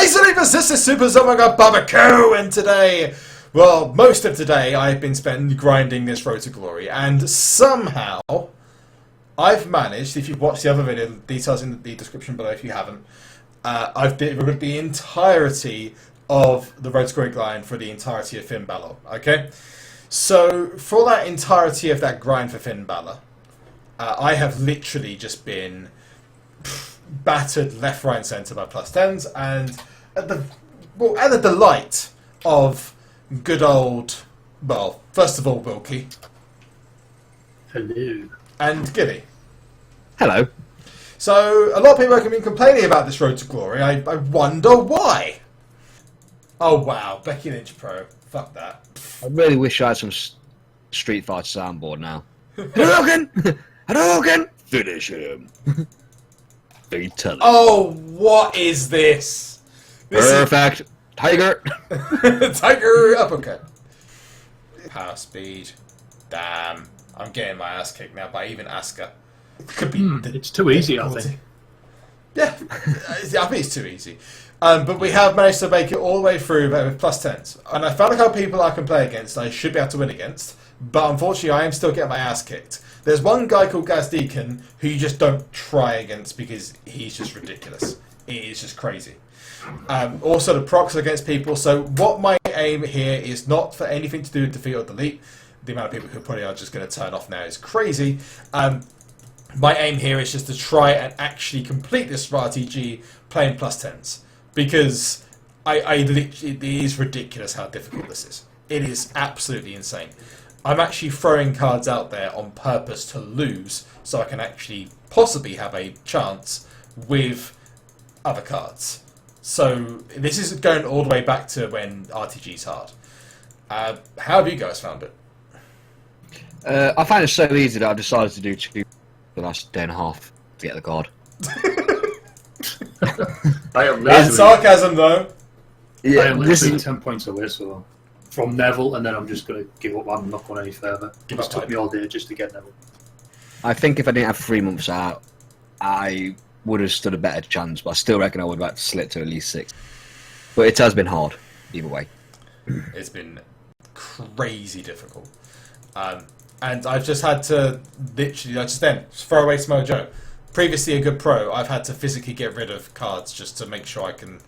Hey Sleepers, this is SuperZombGBBQ, and today, well, most of today I've been spent grinding this Road to Glory, and somehow I've managed, if you've watched the other video, details in the description below if you haven't, I've did the entirety of the Road to Glory grind for the entirety of Finn Balor, okay? So, for that entirety of that grind for Finn Balor, I have literally just been battered left, right, and centre by plus 10s, and at the delight of good old, well, first of all, Wilkie. Hello. And Gilly. Hello. So, a lot of people have been complaining about this Road to Glory. I wonder why. Oh, wow. Becky Lynch Pro. Fuck that. I really wish I had some Street Fighter soundboard now. Hadouken! Hadouken! Finish him. Fatality. Oh, what is this? Perfect. Tiger. Tiger uppercut. Power speed. Damn. I'm getting my ass kicked now by even Asuka. Could be. It's too easy, I think. Yeah, I think it's too easy. But we have managed to make it all the way through with plus 10s. And I found a couple of people I can play against, I should be able to win against. But unfortunately, I am still getting my ass kicked. There's one guy called Gaz Deacon who you just don't try against because he's just ridiculous. It is just crazy. Also, the procs against people. So what my aim here is not for anything to do with defeat or delete. The amount of people who probably are just going to turn off now is crazy. My aim here is just to try and actually complete this RTG playing plus 10s. Because it is ridiculous how difficult this is. It is absolutely insane. I'm actually throwing cards out there on purpose to lose so I can actually possibly have a chance with other cards. So this is going all the way back to when RTG's hard. How have you guys found it? I find it so easy that I've decided to do two the last day and a half to get the card. I am That's sarcasm, though. Yeah, I am this literally is 10 points away, so from Neville, and then I'm just going to give up. I'm not going any further. Give It's up, took mate. me all day just to get Neville. I think if I didn't have 3 months out, I would have stood a better chance, but I still reckon I would have slipped to at least 6. But it has been hard, either way. It's been crazy difficult. And I've just had to literally, throw away Samoa Joe. Previously a good pro, I've had to physically get rid of cards just to make sure I can...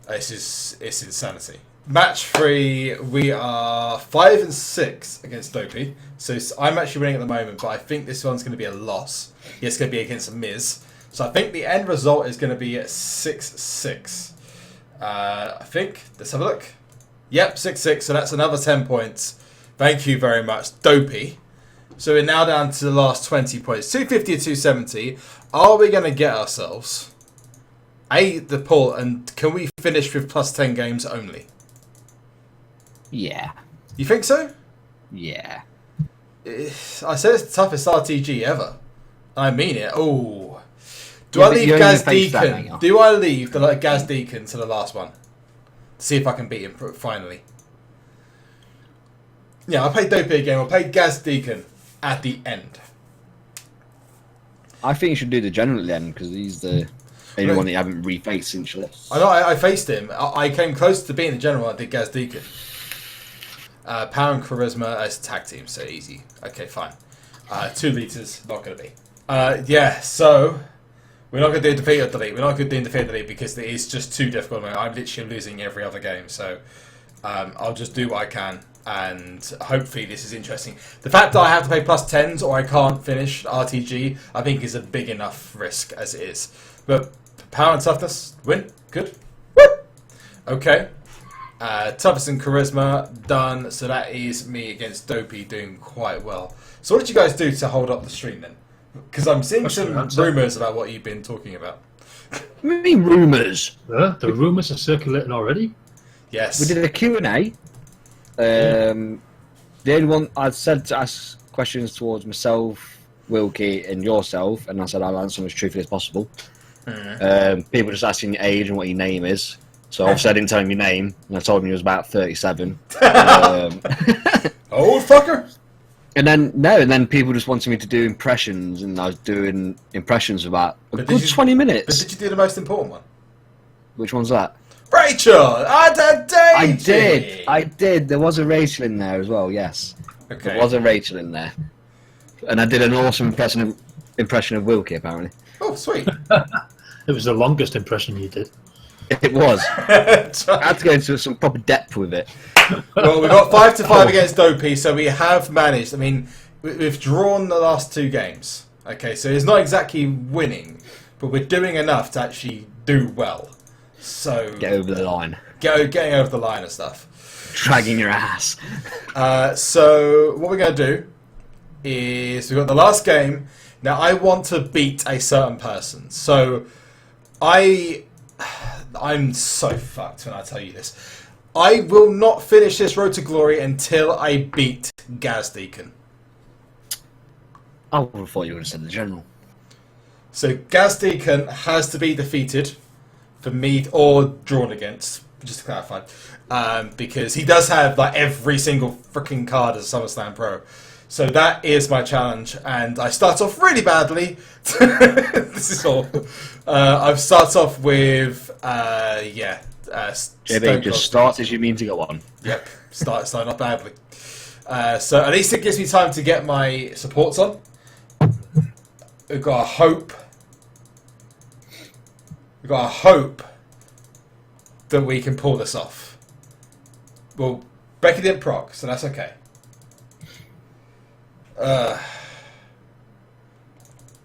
It's insanity. Match 3, we are 5 and 6 against Dopey. So I'm actually winning at the moment, but I think this one's going to be a loss. Yeah, it's going to be against Miz. So I think the end result is going to be 6-6. I think. Let's have a look. Yep, 6-6. So that's another 10 points. Thank you very much, Dopey. So we're now down to the last 20 points. 250 or 270. Are we going to get ourselves the pull, and can we finish with plus 10 games only? Yeah. You think so? Yeah. I said it's the toughest RTG ever. I mean it. Oh. Do I but leave you Gaz only face that, Deacon? don't you? Do I leave the Gaz Deacon to the last one? See if I can beat him finally. Yeah, I'll play Dopey again. I'll play Gaz Deacon at the end. I think you should do the general at the end, because he's the only one that you haven't refaced since you left. I know, I faced him. I came close to being the general. I did Gaz Deacon. Power and Charisma as a tag team, so easy. Okay, fine. 2 litres, not going to be. Yeah, so we're not going to do defeat or delete. We're not going to do defeat or delete because it is just too difficult. I'm literally losing every other game, so I'll just do what I can. And hopefully this is interesting. The fact that I have to pay plus 10s or I can't finish RTG, I think is a big enough risk as it is. But power and toughness, win, good. Woo! Okay. Toughness and charisma, done. So that is me against Dopey doing quite well. So what did you guys do to hold up the stream then? Because I'm seeing some rumours about what you've been talking about. Many rumours. The rumours are circulating already? Yes. We did a Q&A. The only one I said to ask questions towards myself, Wilkie, and yourself, and I said I'll answer them as truthfully as possible. People just asking your age and what your name is. So obviously I didn't tell him your name, and I told him he was about 37. Old fucker. And then people just wanted me to do impressions, and I was doing impressions for about a good 20 minutes. But did you do the most important one? Which one's that? Rachel! I did. There was a Rachel in there as well, yes. Okay. There was a Rachel in there. And I did an awesome impression of Wilkie, apparently. Oh, sweet. It was the longest impression you did. It was. I had to go into some proper depth with it. Well, we got 5-5 against Dopey, so we have managed. I mean, we've drawn the last 2 games. Okay, so it's not exactly winning, but we're doing enough to actually do well. So Get over the line. Getting over the line and stuff. Dragging your ass. So what we're going to do is we've got the last game. Now, I want to beat a certain person. So I'm so fucked when I tell you this. I will not finish this Road to Glory until I beat Gaz Deacon. I would have thought you would have said the general. So Gaz Deacon has to be defeated for me, or drawn against, just to clarify, because he does have like every single freaking card as a SummerSlam Pro. So that is my challenge, and I start off really badly. This is all. I've started off with JB, just start as you mean to go on. Yep, starting off badly. So at least it gives me time to get my supports on. We've got to hope. We've got to hope that we can pull this off. Well, Becky didn't proc, so that's okay.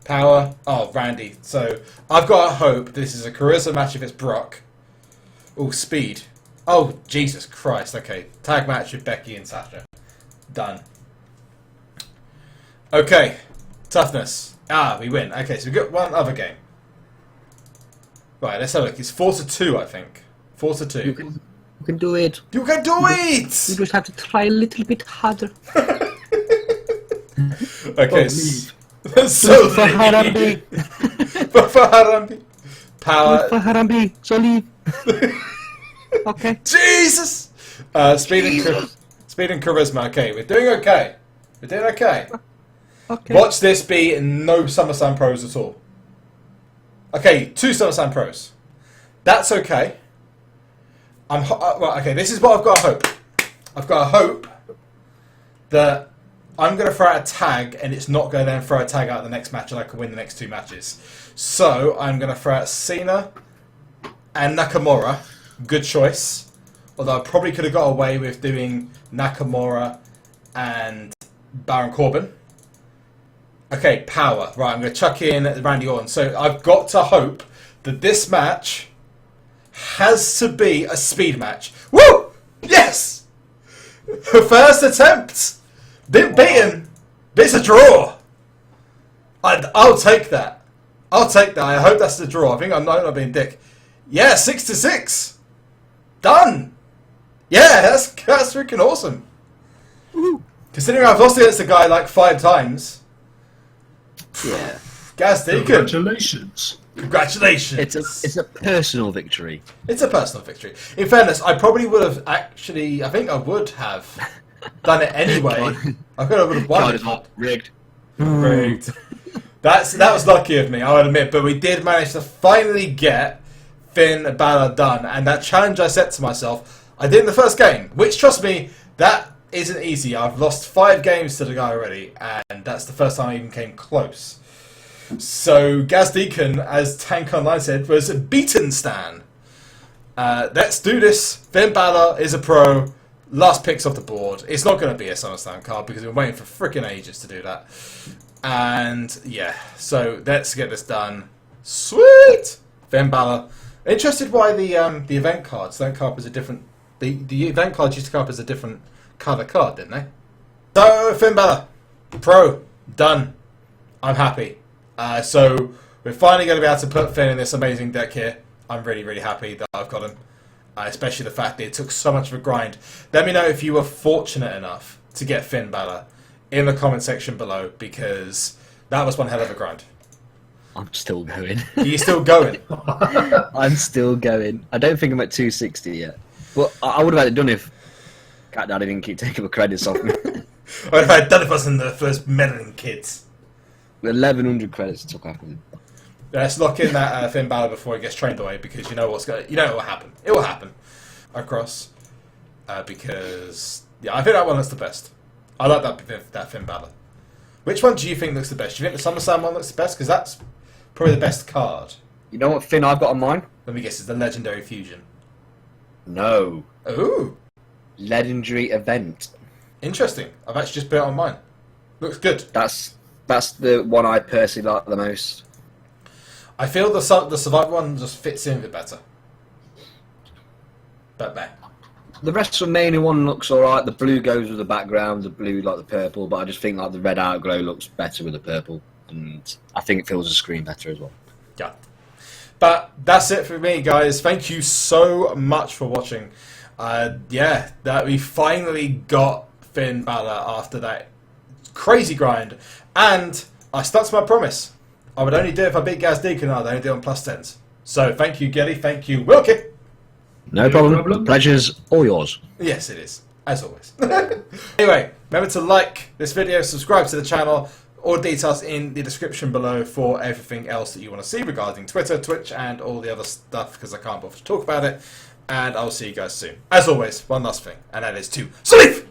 Power. Oh, Randy. So I've got to hope this is a charisma match if it's Brock. Oh, speed. Oh, Jesus Christ. Okay. Tag match with Becky and Sasha. Done. Okay. Toughness. We win. Okay, so we've got one other game. Right, let's have a look. It's 4-2, I think. 4-2. You can do it. You can do it! You just have to try a little bit harder. Okay. So for Harambe. For Harambe. Power. For Harambe. So leave. Okay. Jesus! Speed and charisma. Okay, we're doing okay. We're doing okay. Okay. Watch this be no SummerSlam Pros at all. Okay, 2 SummerSlam Pros. That's okay. Well, okay, this is what I've got to hope. I've got to hope that I'm going to throw out a tag and it's not going to then throw a tag out the next match and I can win the next 2 matches. So I'm going to throw out Cena and Nakamura. Good choice. Although I probably could have got away with doing Nakamura and Baron Corbin. Okay, power. Right, I'm going to chuck in Randy Orton. So I've got to hope that this match has to be a speed match. Woo! Yes! First attempt! Been beaten. It's a draw. I'll take that. I'll take that. I hope that's the draw. I think I'm not being dick. Yeah, 6-6. Done. Yeah, that's freaking awesome. Woo. Considering I've lost against the guy like 5 times. Yeah. Gaz Deacon. Congratulations. Congratulations. It's a personal victory. It's a personal victory. In fairness, I probably would have actually. I think I would have done it anyway. I could have won. It's not rigged. Rigged. That was lucky of me, I would admit. But we did manage to finally get Finn Balor done, and that challenge I set to myself, I did in the first game. Which, trust me, that isn't easy. I've lost 5 games to the guy already, and that's the first time I even came close. So Gaz Deacon, as Tank Online said, was beaten Stan. Let's do this. Finn Balor is a pro. Last picks off the board. It's not going to be a SummerSlam card because we've been waiting for freaking ages to do that. And yeah, so let's get this done. Sweet! Finn Balor. Interested why the event cards don't come up as a different. The event cards used to come up as a different colour card, didn't they? So Finn Balor, pro, done. I'm happy. So we're finally going to be able to put Finn in this amazing deck here. I'm really, really happy that I've got him. Especially the fact that it took so much of a grind. Let me know if you were fortunate enough to get Finn Balor in the comment section below, because that was one hell of a grind. I'm still going. Are you still going? I'm still going. I don't think I'm at 260 yet. But I would have had it done if Cat Daddy didn't keep taking the credits off me. What if I had done it for us in the first meddling kids? 1,100 credits took off me. Let's lock in that Finn Balor before he gets trained away, because you know what will happen. It will happen. Across, because I think that one looks the best. I like that Finn Balor. Which one do you think looks the best? Do you think the SummerSlam one looks the best? Because that's probably the best card. You know what Finn I've got on mine? Let me guess, it's the Legendary Fusion. No. Ooh. Legendary Event. Interesting. I've actually just put it on mine. Looks good. That's the one I personally like the most. I feel the Survivor one just fits in a bit better. But meh. The WrestleMania one looks alright. The blue goes with the background, the blue like the purple, but I just think like the red outglow looks better with the purple, and I think it fills the screen better as well. Yeah. But that's it for me, guys. Thank you so much for watching. That we finally got Finn Balor after that crazy grind, and I stuck to my promise. I would only do it if I beat Gaz Deacon, I'd only do it on +10s. So thank you, Geddy. Thank you, Wilkie. No problem. The pleasure's all yours. Yes, it is. As always. Anyway, remember to like this video, subscribe to the channel. All details in the description below for everything else that you want to see regarding Twitter, Twitch, and all the other stuff, because I can't bother to talk about it. And I'll see you guys soon. As always, one last thing, and that is to sleep!